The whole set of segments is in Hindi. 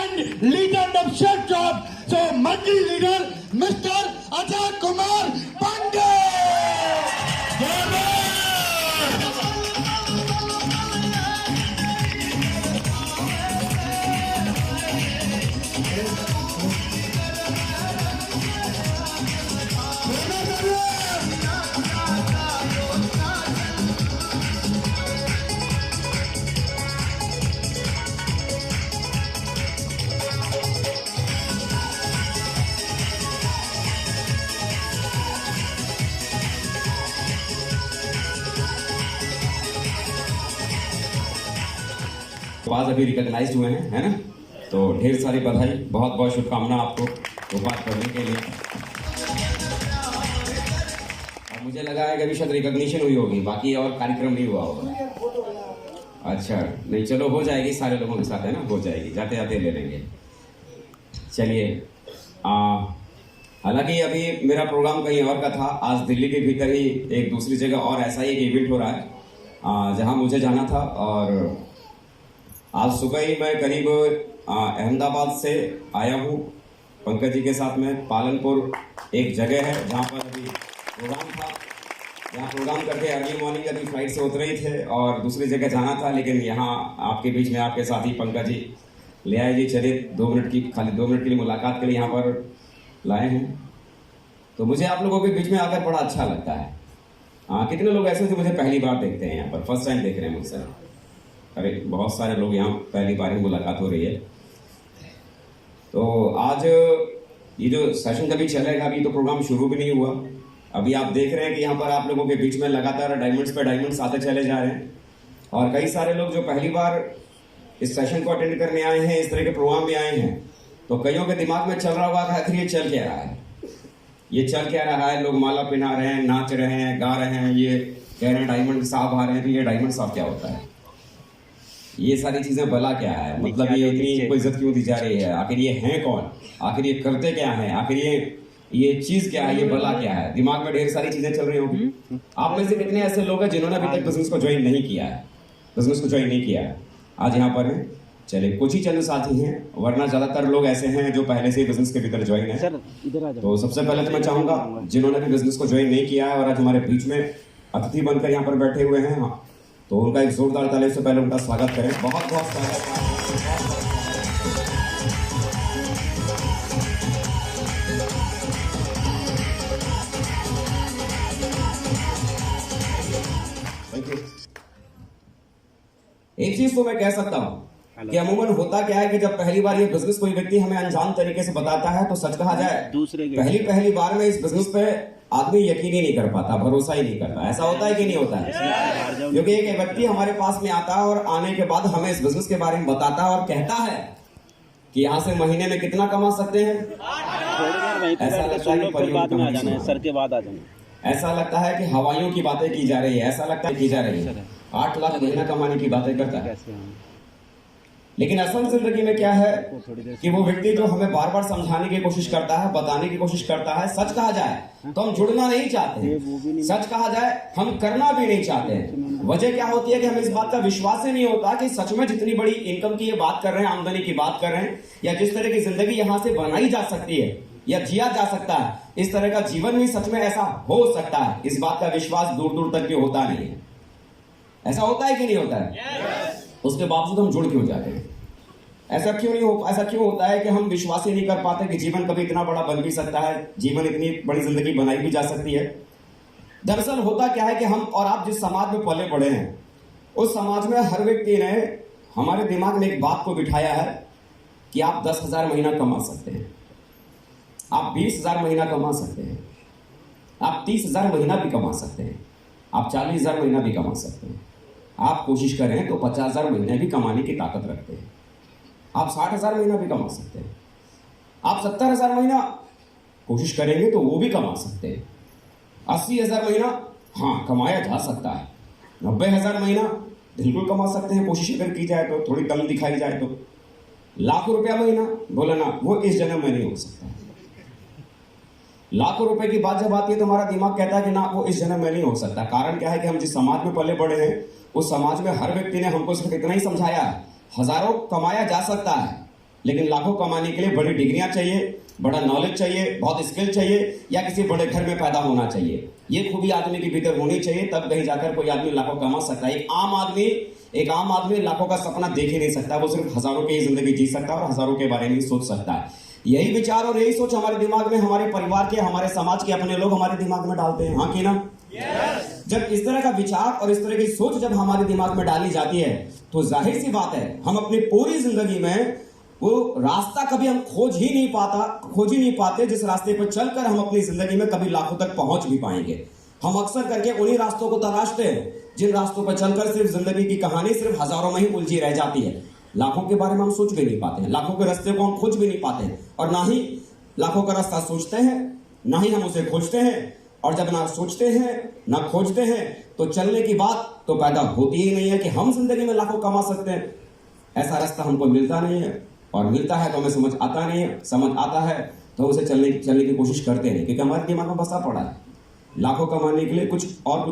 and legend of shirt job. So monthly leader, Mr. Ajay Kumar Pandey. आज अभी रिकॉग्नाइज्ड हुए हैं, है ना? तो ढेर सारी बधाई, बहुत बहुत शुभकामना आपको वो बात करने के लिए। और मुझे लगा है कि अभी शायद रिकॉग्निशन हुई होगी, बाकी और कार्यक्रम नहीं हुआ होगा। अच्छा, नहीं चलो हो जाएगी, सारे लोगों के साथ है ना, हो जाएगी, जाते जाते ले लेंगे। चलिए, हालांकि अभी मेरा प्रोग्राम कहीं और का था, आज दिल्ली के भीतर ही एक दूसरी जगह और ऐसा ही एक इवेंट हो रहा है जहां मुझे जाना था। और आज सुबह ही मैं करीब अहमदाबाद से आया हूँ पंकज जी के साथ में। पालनपुर एक जगह है जहाँ पर अभी प्रोग्राम था, जहाँ प्रोग्राम करके अर्ली मॉर्निंग अभी फ्लाइट से उतरे ही थे और दूसरी जगह जाना था, लेकिन यहाँ आपके बीच में आपके साथी पंकज जी ले आए जी। चलिए 2 मिनट की, खाली 2 मिनट के लिए मुलाकात के लिए यहाँ पर लाए हैं। तो मुझे आप लोगों के बीच में आकर बड़ा अच्छा लगता है। कितने लोग ऐसे थे मुझे पहली बार देखते हैं यहाँ पर, फर्स्ट टाइम देख रहे हैं मुझसे? अरे बहुत सारे लोग यहाँ पहली बार ही मुलाकात हो रही है। तो आज ये जो सेशन कभी चलेगा, अभी तो प्रोग्राम शुरू भी नहीं हुआ। अभी आप देख रहे हैं कि यहाँ पर आप लोगों के बीच में लगातार डायमंड्स पे डायमंड्स आते चले जा रहे हैं। और कई सारे लोग जो पहली बार इस सेशन को अटेंड करने आए हैं, इस तरह के प्रोग्राम में आए हैं, तो कईयों के दिमाग में चल रहा होगा कि आखिर ये चल क्या रहा है, ये चल क्या रहा है। लोग माला पहना रहे हैं, नाच रहे हैं, गा रहे हैं, ये कह रहे हैं डायमंड साहब आ रहे हैं, तो ये डायमंड साहब क्या होता है, ये सारी चीजें भला क्या है, मतलब ये इतनी इनको इज्जत क्यों दी जा रही है, आखिर ये हैं कौन, आखिर ये करते क्या हैं, आखिर ये चीज क्या है, ये भला क्या है। दिमाग में ढेर सारी चीजें चल रही होंगी। आप में से कितने ऐसे लोग हैं जिन्होंने अभी तक बिजनेस को ज्वाइन नहीं किया है, बिजनेस को ज्वाइन नहीं किया है, आज यहाँ पर हैं? चलिए कुछ ही चंद साथी हैं, वरना ज्यादातर लोग ऐसे हैं जो पहले से बिजनेस के भीतर ज्वाइन है। तो सबसे पहले तो मैं चाहूंगा जिन्होंने भी बिजनेस को ज्वाइन नहीं किया है और आज हमारे बीच में अतिथि बनकर यहाँ पर बैठे हुए हैं, तो उनका एक जोरदार ताली से पहले उनका स्वागत करें। बहुत बहुत स्वागत। एक चीज तो मैं कह सकता हूं कि अमूमन होता क्या है कि जब पहली बार ये बिजनेस कोई व्यक्ति हमें अनजान तरीके से बताता है, तो सच कहा जाए पहली बार में इस बिजनेस पे आदमी यकीन ही नहीं कर पाता, भरोसा ही नहीं करता। ऐसा होता है कि नहीं होता है? क्योंकि एक व्यक्ति हमारे पास में आता है और आने के बाद हमें इस बिजनेस के बारे में बताता है और कहता है कि यहाँ से महीने में कितना कमा सकते हैं। ऐसा लगता है कि बाद में आ जाना है, सर के बाद आ जाना। ऐसा लगता है कि हवाइयों की बातें की जा रही है, ऐसा लगता है की जा रही है 8 लाख महीना कमाने की बातें करता है। लेकिन असल जिंदगी में क्या है कि वो व्यक्ति जो हमें बार बार समझाने की कोशिश करता है, बताने की कोशिश करता है, सच कहा जाए तो हम जुड़ना नहीं चाहते हैं, सच कहा जाए हम करना भी नहीं चाहते हैं। वजह क्या होती है कि हमें इस बात का विश्वास ही नहीं होता कि सच में जितनी बड़ी इनकम की ये बात कर रहे हैं, आमदनी की बात कर रहे हैं, या जिस तरह की जिंदगी यहाँ से बनाई जा सकती है या जिया जा सकता है, इस तरह का जीवन भी सच में ऐसा हो सकता है, इस बात का विश्वास दूर दूर तक भी होता नहीं है। ऐसा होता है कि नहीं होता है? उसके बावजूद हम जुड़ क्यों जाते हैं? ऐसा क्यों होता है कि हम विश्वास ही नहीं कर पाते कि जीवन कभी इतना बड़ा बन भी सकता है, जीवन इतनी बड़ी जिंदगी बनाई भी जा सकती है। दरअसल होता क्या है कि हम और आप जिस समाज में पले बड़े हैं, उस समाज में हर व्यक्ति ने हमारे दिमाग में एक बात को बिठाया है कि आप 10,000 महीना कमा सकते हैं, आप 20,000 महीना कमा सकते हैं, आप 30,000 महीना भी कमा सकते हैं, आप 40,000 महीना भी कमा सकते हैं, आप कोशिश करें तो 50,000 महीने भी कमाने की ताकत रखते हैं, आप 60,000 महीना भी कमा सकते हैं, आप 70,000 महीना कोशिश करेंगे तो वो भी कमा सकते हैं, 80,000 महीना हाँ कमाया जा सकता है, 90,000 महीना बिल्कुल कमा सकते हैं कोशिश अगर की जाए तो, थोड़ी दम दिखाई जाए तो। लाखों रुपया महीना बोला ना, वो इस जन्म में नहीं हो सकता। लाखों रुपए की बात जब आती है तो हमारा दिमाग कहता है कि ना वो इस जन्म में नहीं हो सकता। कारण क्या है कि हम जिस समाज में पले बड़े हैं उस समाज में हर व्यक्ति ने हमको सिर्फ इतना ही समझाया है, हजारों कमाया जा सकता है, लेकिन लाखों कमाने के लिए बड़ी डिग्रियां चाहिए, बड़ा नॉलेज चाहिए, बहुत स्किल चाहिए, या किसी बड़े घर में पैदा होना चाहिए। ये खूबी आदमी के भीतर होनी चाहिए, तब कहीं जाकर कोई आदमी लाखों कमा सकता है। एक आम आदमी लाखों का सपना देख ही नहीं सकता, वो सिर्फ हजारों की ही जिंदगी जी सकता है और हजारों के बारे में ही सोच सकता है। यही विचार और यही सोच हमारे दिमाग में, हमारे परिवार के, हमारे समाज के अपने लोग हमारे दिमाग में डालते हैं, हाँ कि ना? जब इस तरह का विचार और इस तरह की सोच जब हमारे दिमाग में डाली जाती है, तो जाहिर सी बात है हम अपनी पूरी जिंदगी में वो रास्ता कभी हम खोज ही नहीं पाते जिस रास्ते पर चलकर हम अपनी जिंदगी में कभी लाखों तक पहुंच भी पाएंगे। हम अक्सर करके उन्हीं रास्तों को तलाशते हैं जिन रास्तों पर चलकर सिर्फ जिंदगी की कहानी सिर्फ हजारों में ही उलझी रह जाती है। लाखों के बारे में हम सोच भी नहीं पाते हैं, लाखों के रास्ते को हम खोज भी नहीं पाते हैं, और ना ही लाखों का रास्ता सोचते हैं, ना ही हम उसे खोजते हैं। और जब ना सोचते हैं ना खोजते हैं तो चलने की बात तो पैदा होती ही नहीं है कि हम जिंदगी में लाखों कमा सकते हैं। ऐसा रास्ता हमको मिलता नहीं है, और मिलता है तो हमें समझ आता नहीं है, समझ आता है तो उसे चलने की कोशिश करते नहीं, क्योंकि हमारे दिमाग में बसा पड़ा है। लाखों कमाने के लिए कुछ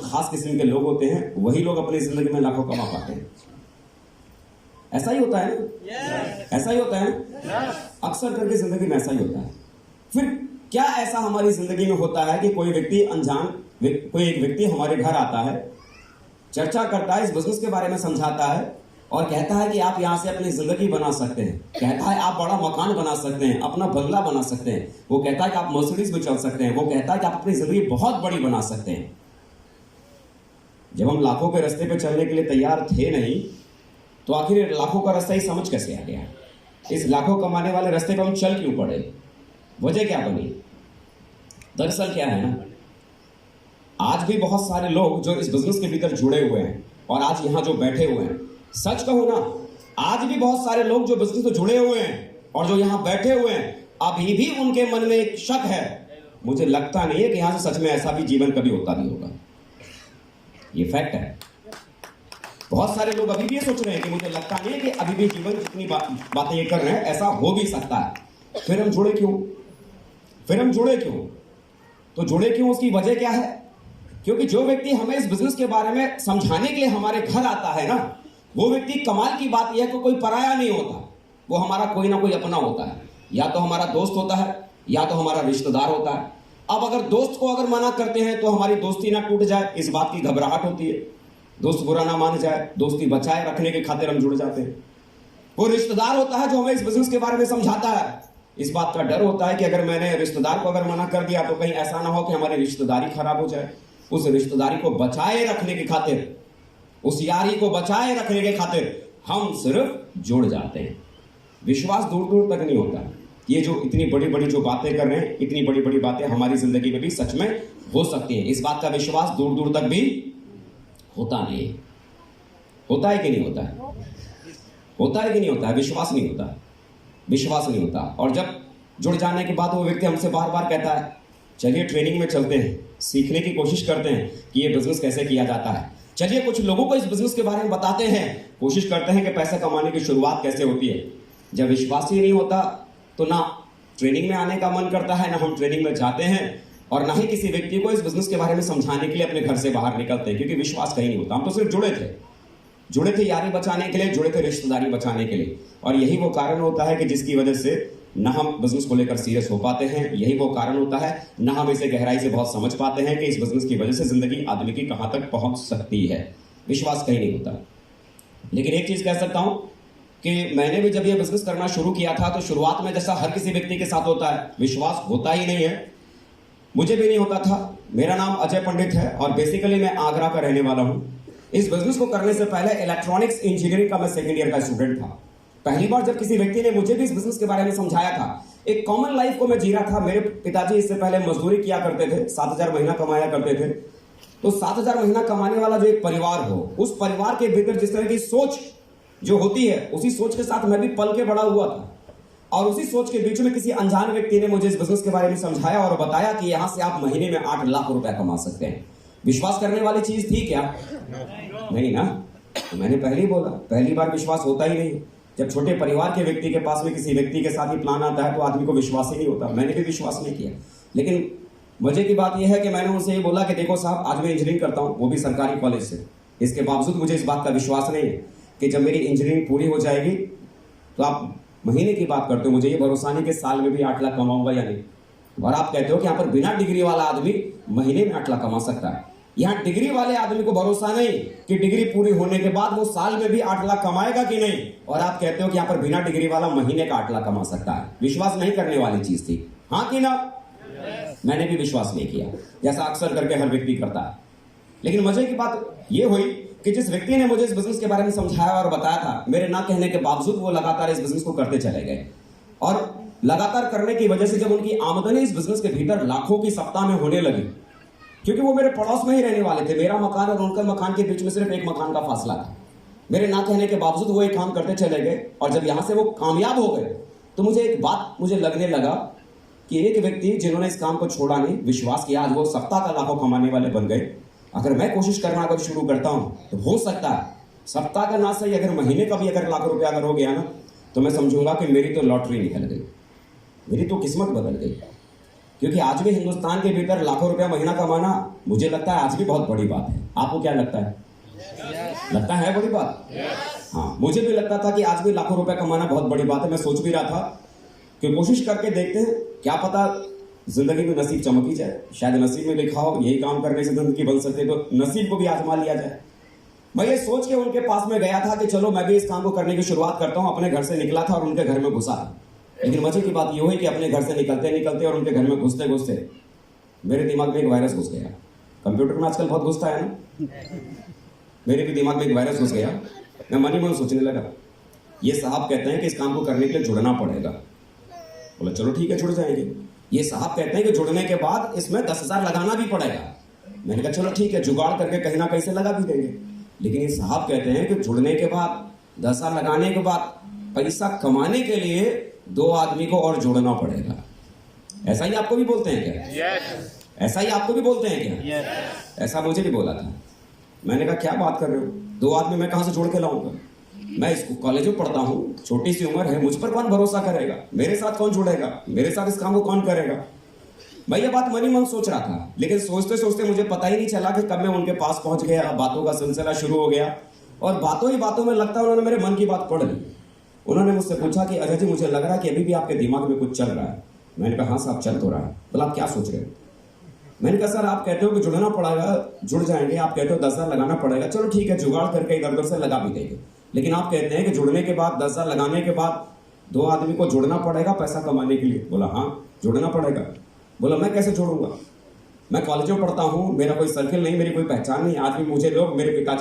खास किस्म के लोग होते हैं, वही लोग अपनी जिंदगी में लाखों कमा पाते हैं। ऐसा ही होता है ना? ऐसा ही होता है ना? अक्सर करके जिंदगी में ऐसा ही होता है। फिर क्या ऐसा हमारी जिंदगी में होता है कि कोई एक व्यक्ति हमारे घर आता है, चर्चा करता है, इस बिजनेस के बारे में समझाता है और कहता है कि आप यहां से अपनी जिंदगी बना सकते हैं, कहता है आप बड़ा मकान बना सकते हैं, अपना बंगला बना सकते हैं, वो कहता है कि आप मर्सिडीज में चल सकते हैं, वो कहता है कि आप अपनी जिंदगी बहुत बड़ी बना सकते हैं। जब हम लाखों के रास्ते पे चलने के लिए तैयार थे नहीं, तो आखिर लाखों का रास्ता ही समझ कैसे आ गया? इस लाखों कमाने वाले रास्ते पे हम चल क्यों पड़े? वजह क्या बनी? दरअसल क्या है ना, आज भी बहुत सारे लोग जो इस बिजनेस के भीतर जुड़े हुए हैं और आज यहां जो बैठे हुए हैं, सच कहूं ना, आज भी बहुत सारे लोग जो बिजनेस से जुड़े हुए हैं और जो यहां बैठे हुए हैं, अभी भी उनके मन में एक शक है। मुझे लगता नहीं है कि यहां से सच में ऐसा भी जीवन कभी होता भी होगा। ये फैक्ट है। बहुत सारे लोग अभी भी ये सोच रहे हैं कि मुझे लगता नहीं है कि अभी भी जीवन जितनी बातें ये कर रहे हैं ऐसा हो भी सकता है। फिर हम जुड़े क्यों? तो जुड़े क्यों, उसकी वजह क्या है? क्योंकि जो व्यक्ति हमें इस बिजनेस के बारे में समझाने के लिए हमारे घर आता है ना, वो व्यक्ति, कमाल की बात यह है कि कोई पराया नहीं होता, वो हमारा कोई ना कोई अपना होता है। या तो हमारा दोस्त होता है या तो हमारा रिश्तेदार होता है। अब अगर दोस्त को अगर मना करते हैं तो हमारी दोस्ती ना टूट जाए, इस बात की घबराहट होती है। दोस्त बुरा ना मान जाए, दोस्ती बचाए रखने के खातिर हम जुड़ जाते हैं। वो रिश्तेदार होता है जो हमें इस बिजनेस के बारे में समझाता है, इस बात का डर होता है कि अगर मैंने रिश्तेदार को अगर मना कर दिया तो कहीं ऐसा ना हो कि हमारी रिश्तेदारी खराब हो जाए। उस रिश्तेदारी को बचाए रखने की खातिर, उस यारी को बचाए रखने के खातिर हम सिर्फ जुड़ जाते हैं। विश्वास दूर दूर तक नहीं होता। ये जो इतनी बड़ी बड़ी जो बातें कर रहे हैं, इतनी बड़ी बड़ी बातें हमारी जिंदगी में भी सच में हो सकती है। इस बात का विश्वास दूर दूर तक भी होता नहीं है। होता है कि नहीं होता है? होता है कि नहीं होता है? विश्वास नहीं होता, विश्वास नहीं होता। और जब जुड़ जाने के बाद वो व्यक्ति हमसे बार बार कहता है, चलिए ट्रेनिंग में चलते हैं, सीखने की कोशिश करते हैं कि ये बिजनेस कैसे किया जाता है, चलिए कुछ लोगों को इस बिजनेस के बारे में बताते हैं, कोशिश करते हैं कि पैसा कमाने की शुरुआत कैसे होती है। जब विश्वास ही नहीं होता तो ना ट्रेनिंग में आने का मन करता है, ना हम ट्रेनिंग में जाते हैं, और ना ही किसी व्यक्ति को इस बिजनेस के बारे में समझाने के लिए अपने घर से बाहर निकलते हैं, क्योंकि विश्वास कहीं नहीं होता। हम तो सिर्फ जुड़े थे यारी बचाने के लिए, जुड़े थे रिश्तेदारी बचाने के लिए। और यही वो कारण होता है कि जिसकी वजह से ना हम बिजनेस को लेकर सीरियस हो पाते हैं। यही वो कारण होता है ना हम इसे गहराई से बहुत समझ पाते हैं कि इस बिजनेस की वजह से जिंदगी आदमी की कहां तक पहुंच सकती है। विश्वास कहीं नहीं होता। लेकिन एक चीज कह सकता हूं कि मैंने भी जब ये बिजनेस करना शुरू किया था तो शुरुआत में जैसा हर किसी व्यक्ति के साथ होता है, विश्वास होता ही नहीं है। मुझे भी नहीं होता था। मेरा नाम अजय पंडित है और बेसिकली मैं आगरा का रहने वाला हूं। इस बिजनेस को करने से पहले इलेक्ट्रॉनिक्स इंजीनियरिंग का मैं सेकेंड ईयर का स्टूडेंट था। पहली बार जब किसी व्यक्ति ने मुझे भी इस बिजनेस के बारे में समझाया था, एक कॉमन लाइफ को मैं जी रहा था। मेरे पिताजी इससे पहले मजदूरी किया करते थे, 7,000 महीना कमाया करते थे। तो 7,000 महीना कमाने वाला जो एक परिवार हो, उस परिवार के भीतर जिस तरह की सोच जो होती है, उसी सोच के साथ मैं भी पल के बड़ा हुआ था। और उसी सोच के बीच में किसी अनजान व्यक्ति ने मुझे इस बिजनेस के बारे में समझाया और बताया कि यहां से आप महीने में 8 लाख रुपया कमा सकते हैं। विश्वास करने वाली चीज थी क्या? नहीं ना। तो मैंने पहले ही बोला, पहली बार विश्वास होता ही नहीं। जब छोटे परिवार के व्यक्ति के पास में किसी व्यक्ति के साथ ही प्लान आता है तो आदमी को विश्वास ही नहीं होता। मैंने भी विश्वास नहीं किया। लेकिन मजे की बात यह है कि मैंने उनसे ये बोला कि देखो साहब, आज मैं इंजीनियरिंग करता हूँ, वो भी सरकारी कॉलेज से। इसके बावजूद मुझे इस बात का विश्वास नहीं है कि जब मेरी इंजीनियरिंग पूरी हो जाएगी तो आप महीने की बात करते हो, मुझे ये भरोसा नहीं कि साल में भी 8 लाख कमाऊंगा या नहीं। और आप कहते हो कि यहाँ पर बिना डिग्री वाला आदमी महीने में 8 लाख कमा सकता है। यहाँ डिग्री वाले आदमी को भरोसा नहीं कि डिग्री पूरी होने के बाद वो साल में भी 8 लाख कमाएगा कि नहीं, और आप कहते हो कि यहाँ पर बिना डिग्री वाला महीने का 8 लाख कमा सकता है। विश्वास नहीं करने वाली चीज थी, हाँ कि ना? मैंने भी विश्वास नहीं किया, जैसा अक्सर करके हर व्यक्ति करता है। लेकिन मजे की बात यह हुई कि जिस व्यक्ति ने मुझे इस बिजनेस के बारे में समझाया और बताया था, मेरे ना कहने के बावजूद वो लगातार इस बिजनेस को करते चले गए। और लगातार करने की वजह से जब उनकी आमदनी इस बिजनेस के भीतर लाखों की सप्ताह में होने लगी, क्योंकि वो मेरे पड़ोस में ही रहने वाले थे, मेरा मकान और उनका मकान के बीच में सिर्फ एक मकान का फासला था। मेरे ना कहने के बावजूद वो एक काम करते चले गए, और जब यहां से वो कामयाब हो गए तो मुझे एक बात लगने लगा कि एक व्यक्ति जिन्होंने इस काम को छोड़ा नहीं, विश्वास किया, आज वो सप्ताह का लाखों कमाने वाले बन गए। अगर मैं कोशिश करना अगर शुरू करता हूं तो हो सकता है सप्ताह का ना सही, अगर महीने का भी अगर लाख रुपया अगर हो गया ना, तो मैं समझूंगा कि मेरी तो लॉटरी निकल गई, मेरी तो किस्मत बदल गई। क्योंकि आज भी हिंदुस्तान के भीतर लाखों रुपया महीना कमाना मुझे लगता है आज भी बहुत बड़ी बात है। आपको क्या लगता है? लगता है बड़ी बात? हाँ, मुझे भी लगता था कि आज भी लाखों रुपया कमाना बहुत बड़ी बात है। मैं सोच भी रहा था कि कोशिश करके देखते हैं, क्या पता जिंदगी में नसीब चमक ही जाए, शायद नसीब में लिखा हो यही काम करने से जिंदगी बन सकती है, तो नसीब को भी आजमा लिया जाए। मैं ये सोच के उनके पास में गया था कि चलो मैं भी इस काम को करने की शुरुआत करता हूँ। अपने घर से निकला था और उनके घर में घुसा। लेकिन मजे की बात यह हुई कि अपने घर से निकलते निकलते और उनके घर में घुसते घुसते मेरे दिमाग में एक वायरस घुस गया। कंप्यूटर में आजकल बहुत घुसता है ना, मेरे भी दिमाग में एक वायरस घुस गया। मैं मन ही मन सोचने लगा, ये साहब कहते हैं कि इस काम को करने के लिए जुड़ना पड़ेगा। बोला चलो ठीक है, जुड़ जाएंगे। ये साहब कहते हैं कि जुड़ने के बाद इसमें 10,000 लगाना भी पड़ेगा। मैंने कहा चलो ठीक है, जुगाड़ करके कहीं ना कहीं से लगा भी देंगे। लेकिन ये साहब कहते हैं कि जुड़ने के बाद 10,000 लगाने के बाद पैसा कमाने के लिए 2 आदमी को और जोड़ना पड़ेगा। ऐसा ही आपको भी बोलते हैं क्या? ऐसा ही आपको भी बोलते हैं क्या? ऐसा मुझे भी बोला था। मैंने कहा क्या बात कर रहे हो, 2 आदमी मैं कहां से जोड़ के लाऊंगा? मैं इसको कॉलेज में पढ़ता हूं, छोटी सी उम्र है, मुझ पर कौन भरोसा करेगा? मेरे साथ कौन जुड़ेगा? मेरे साथ इस काम को कौन करेगा? मैं ये बात मन ही मन सोच रहा था। लेकिन सोचते सोचते मुझे पता ही नहीं चला कि कब मैं उनके पास पहुंच गया। बातों का सिलसिला शुरू हो गया और बातों ही बातों में लगता है उन्होंने मेरे मन की बात पढ़ ली। उन्होंने मुझसे पूछा कि अजय जी, मुझे लग रहा है कि अभी भी आपके दिमाग में कुछ चल रहा है। मैंने कहा हाँ साहब, चल तो रहा है। बोला आप क्या सोच रहे हो? मैंने कहा सर, आप कहते हो कि जुड़ना पड़ेगा, जुड़ जाएंगे। आप कहते हो 10,000 लगाना पड़ेगा, चलो ठीक है, जुगाड़ करके इधर उधर से लगा भी देंगे। लेकिन आप कहते हैं कि जुड़ने के बाद 10,000 लगाने के बाद 2 आदमी को जुड़ना पड़ेगा पैसा कमाने के लिए। बोला हाँ, जुड़ना पड़ेगा। बोला मैं कैसे जोड़ूंगा? मैं कॉलेज में पढ़ता हूँ, मेरा कोई सर्किल नहीं, मेरी कोई पहचान नहीं। आज भी मुझे लोग मेरे पिताजी